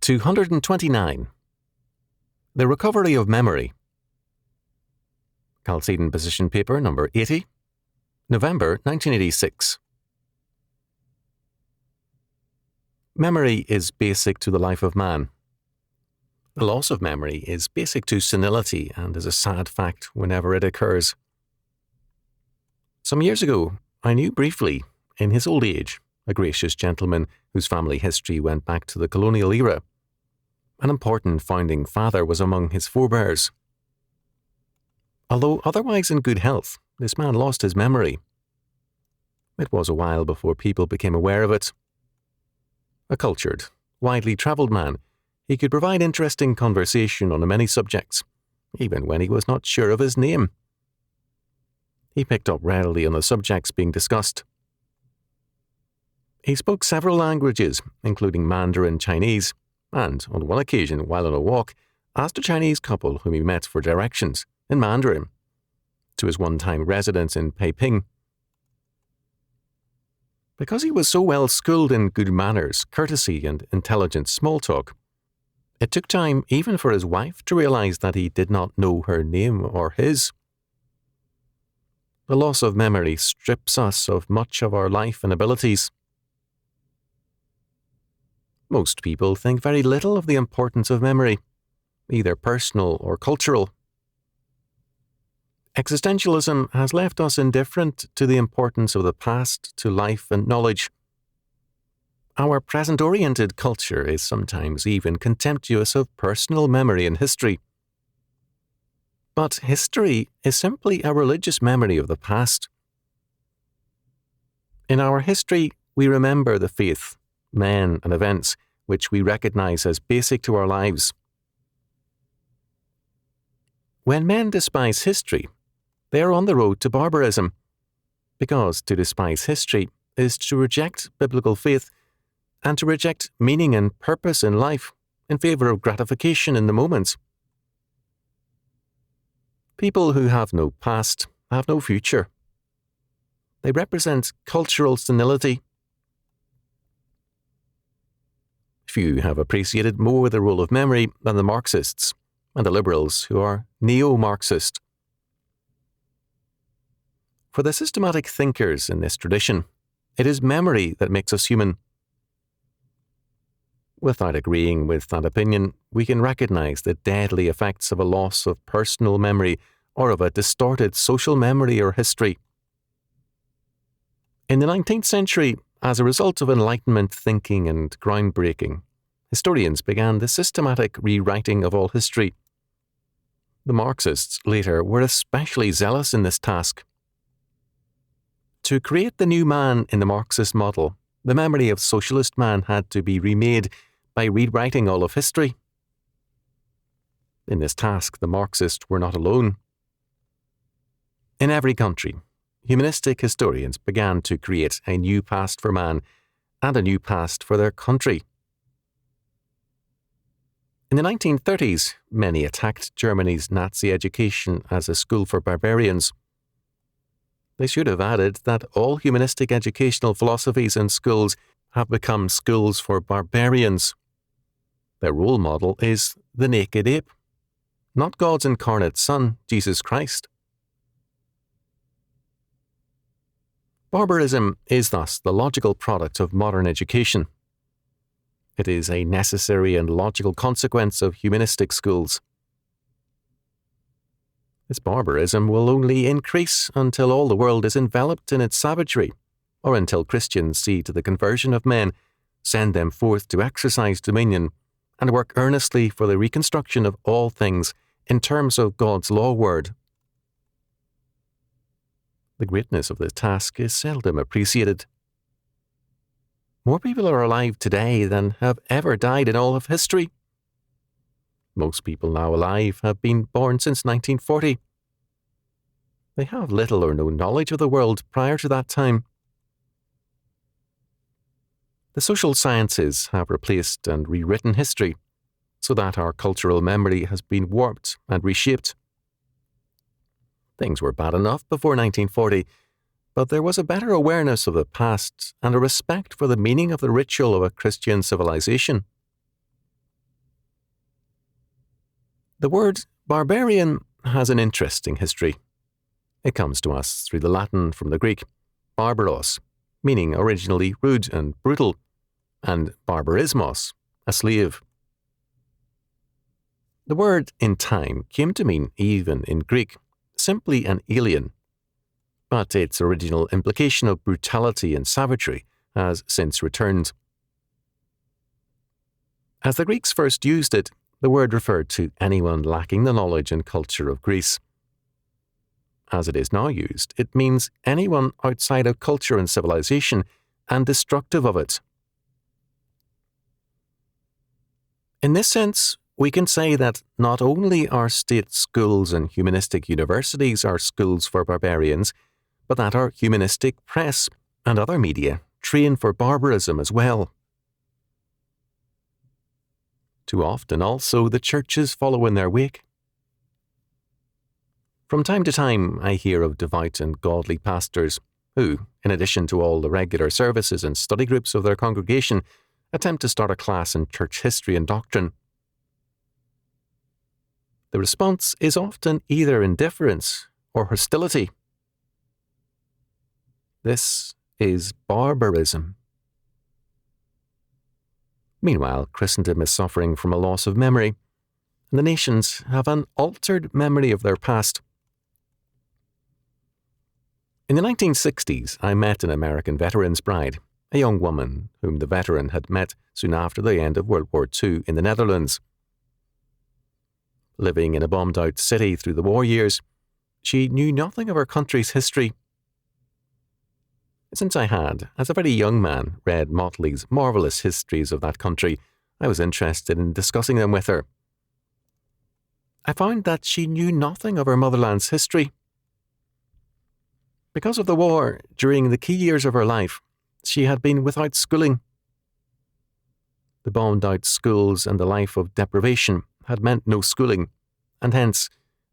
229. The Recovery of Memory. Chalcedon Position Paper number 80, November 1986. Memory is basic to the life of man. The loss of memory is basic to senility and is a sad fact whenever it occurs. Some years ago, I knew briefly, in his old age, a gracious gentleman whose family history went back to the colonial era. An important founding father was among his forebears. Although otherwise in good health, this man lost his memory. It was a while before people became aware of it. A cultured, widely travelled man, he could provide interesting conversation on many subjects, even when he was not sure of his name. He picked up readily on the subjects being discussed. He spoke several languages, including Mandarin Chinese, and, on one occasion, while on a walk, asked a Chinese couple whom he met for directions, in Mandarin, to his one-time residence in Peiping. Because he was so well schooled in good manners, courtesy, and intelligent small talk, it took time even for his wife to realize that he did not know her name or his. The loss of memory strips us of much of our life and abilities. Most people think very little of the importance of memory, either personal or cultural. Existentialism has left us indifferent to the importance of the past to life and knowledge. Our present-oriented culture is sometimes even contemptuous of personal memory and history. But history is simply a religious memory of the past. In our history, we remember the faith, men, and events which we recognize as basic to our lives. When men despise history, they are on the road to barbarism, because to despise history is to reject biblical faith and to reject meaning and purpose in life in favor of gratification in the moment. People who have no past have no future. They represent cultural senility. Few have appreciated more the role of memory than the Marxists and the liberals who are neo-Marxist. For the systematic thinkers in this tradition, it is memory that makes us human. Without agreeing with that opinion, we can recognize the deadly effects of a loss of personal memory or of a distorted social memory or history. In the 19th century, as a result of Enlightenment thinking and groundbreaking, historians began the systematic rewriting of all history. The Marxists later were especially zealous in this task. To create the new man in the Marxist model, the memory of socialist man had to be remade by rewriting all of history. In this task, the Marxists were not alone. In every country, humanistic historians began to create a new past for man and a new past for their country. In the 1930s, many attacked Germany's Nazi education as a school for barbarians. They should have added that all humanistic educational philosophies in schools have become schools for barbarians. Their role model is the naked ape, not God's incarnate Son, Jesus Christ. Barbarism is thus the logical product of modern education. It is a necessary and logical consequence of humanistic schools. This barbarism will only increase until all the world is enveloped in its savagery, or until Christians see to the conversion of men, send them forth to exercise dominion, and work earnestly for the reconstruction of all things in terms of God's law word. The greatness of this task is seldom appreciated. More people are alive today than have ever died in all of history. Most people now alive have been born since 1940. They have little or no knowledge of the world prior to that time. The social sciences have replaced and rewritten history, so that our cultural memory has been warped and reshaped. Things were bad enough before 1940, but there was a better awareness of the past and a respect for the meaning of the ritual of a Christian civilization. The word barbarian has an interesting history. It comes to us through the Latin from the Greek barbaros, meaning originally rude and brutal, and barbarismos, a slave. The word in time came to mean, even in Greek, simply an alien, but its original implication of brutality and savagery has since returned. As the Greeks first used it, the word referred to anyone lacking the knowledge and culture of Greece. As it is now used, it means anyone outside of culture and civilization and destructive of it. In this sense, we can say that not only our state schools and humanistic universities are schools for barbarians, but that our humanistic press and other media train for barbarism as well. Too often also the churches follow in their wake. From time to time I hear of devout and godly pastors who, in addition to all the regular services and study groups of their congregation, attempt to start a class in church history and doctrine. The response is often either indifference or hostility. This is barbarism. Meanwhile, Christendom is suffering from a loss of memory, and the nations have an altered memory of their past. In the 1960s, I met an American veteran's bride, a young woman whom the veteran had met soon after the end of World War II in the Netherlands. Living in a bombed-out city through the war years, she knew nothing of her country's history. Since I had, as a very young man, read Motley's marvellous histories of that country, I was interested in discussing them with her. I found that she knew nothing of her motherland's history. Because of the war, during the key years of her life, she had been without schooling. The bombed-out schools and the life of deprivation had meant no schooling, and hence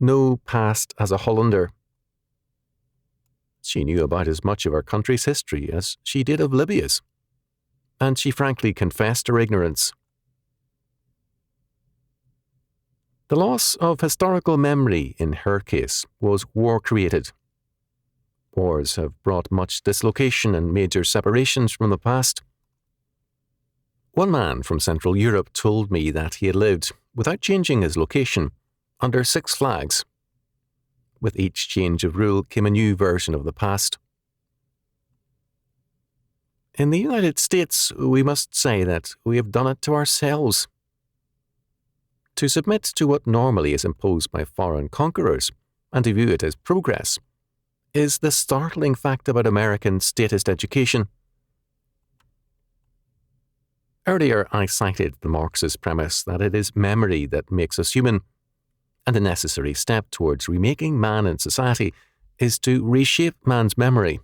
no past as a Hollander. She knew about as much of her country's history as she did of Libya's, and she frankly confessed her ignorance. The loss of historical memory in her case was war-created. Wars have brought much dislocation and major separations from the past. One man from Central Europe told me that he had lived, without changing his location, under 6 flags. With each change of rule came a new version of the past. In the United States, we must say that we have done it to ourselves. To submit to what normally is imposed by foreign conquerors, and to view it as progress, is the startling fact about American statist education. Earlier, I cited the Marxist premise that it is memory that makes us human, and a necessary step towards remaking man and society is to reshape man's memory.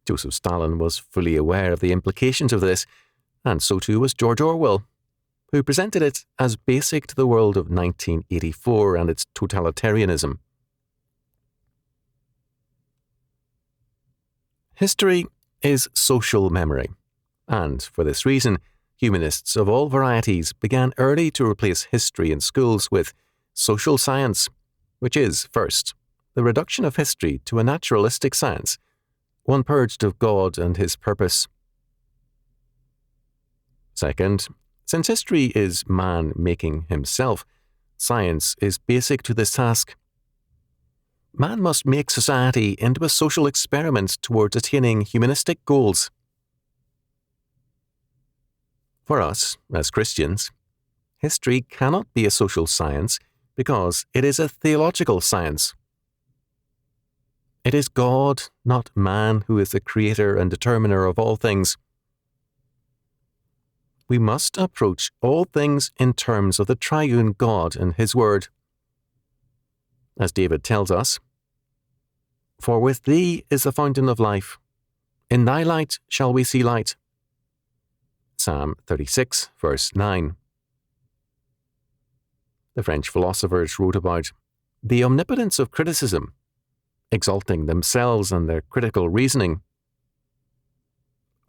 Joseph Stalin was fully aware of the implications of this, and so too was George Orwell, who presented it as basic to the world of 1984 and its totalitarianism. History is social memory, and for this reason, humanists of all varieties began early to replace history in schools with social science, which is, first, the reduction of history to a naturalistic science, one purged of God and his purpose. Second, since history is man making himself, science is basic to this task. Man must make society into a social experiment towards attaining humanistic goals. For us, as Christians, history cannot be a social science because it is a theological science. It is God, not man, who is the creator and determiner of all things. We must approach all things in terms of the triune God and his word. As David tells us, "For with thee is the fountain of life. In thy light shall we see light." Psalm 36, verse 9. The French philosophers wrote about the omnipotence of criticism, exalting themselves and their critical reasoning.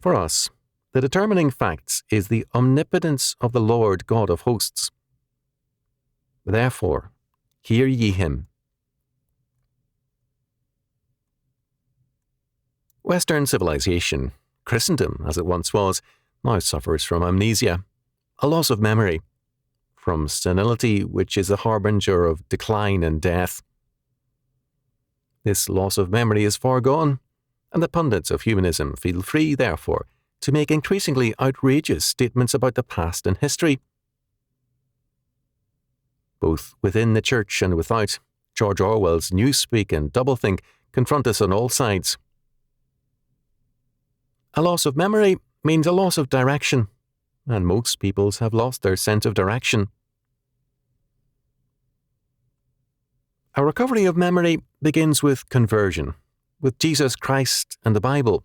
For us, the determining facts is the omnipotence of the Lord God of hosts. Therefore, hear ye him. Western civilization, Christendom as it once was, now suffers from amnesia, a loss of memory, from senility which is a harbinger of decline and death. This loss of memory is far gone, and the pundits of humanism feel free, therefore, to make increasingly outrageous statements about the past and history. Both within the church and without, George Orwell's newspeak and doublethink confront us on all sides. A loss of memory means a loss of direction, and most peoples have lost their sense of direction. A recovery of memory begins with conversion, with Jesus Christ and the Bible.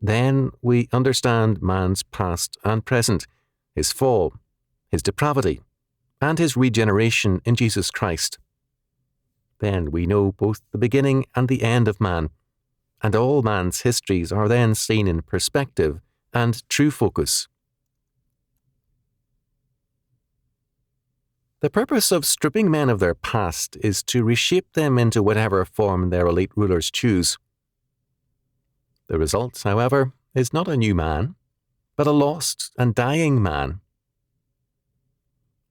Then we understand man's past and present, his fall, his depravity, and his regeneration in Jesus Christ. Then we know both the beginning and the end of man, and all man's histories are then seen in perspective and true focus. The purpose of stripping men of their past is to reshape them into whatever form their elite rulers choose. The result, however, is not a new man, but a lost and dying man.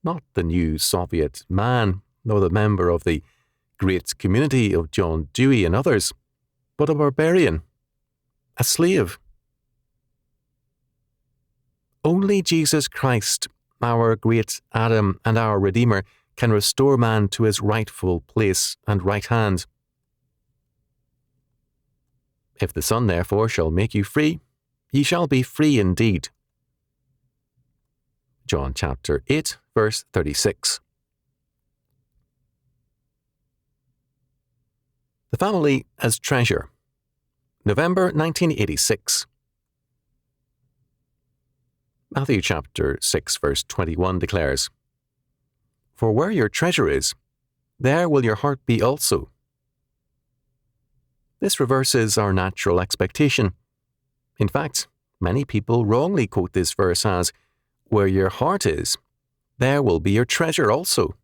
Not the new Soviet man, nor the member of the great community of John Dewey and others, but a barbarian, a slave. Only Jesus Christ, our great Adam and our Redeemer, can restore man to his rightful place and right hand. If the Son therefore shall make you free, ye shall be free indeed. John chapter 8, verse 36. The Family as Treasure. November 1986. Matthew chapter 6 verse 21 declares, "For where your treasure is, there will your heart be also." This reverses our natural expectation. In fact, many people wrongly quote this verse as, "Where your heart is, there will be your treasure also."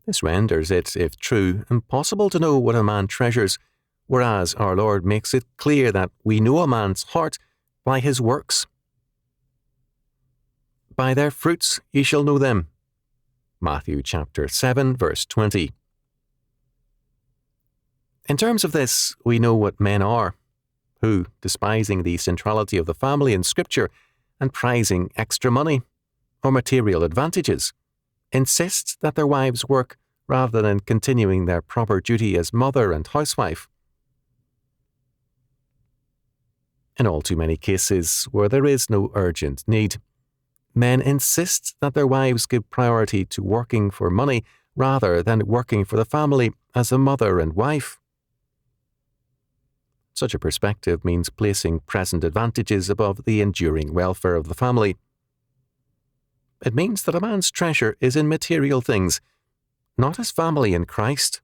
This renders it, if true, impossible to know what a man treasures, whereas our Lord makes it clear that we know a man's heart by his works. "By their fruits ye shall know them." Matthew chapter 7, verse 20. In terms of this, we know what men are, who, despising the centrality of the family in Scripture and prizing extra money or material advantages, insist that their wives work rather than continuing their proper duty as mother and housewife. In all too many cases where there is no urgent need, men insist that their wives give priority to working for money rather than working for the family as a mother and wife. Such a perspective means placing present advantages above the enduring welfare of the family. It means that a man's treasure is in material things, not his family in Christ.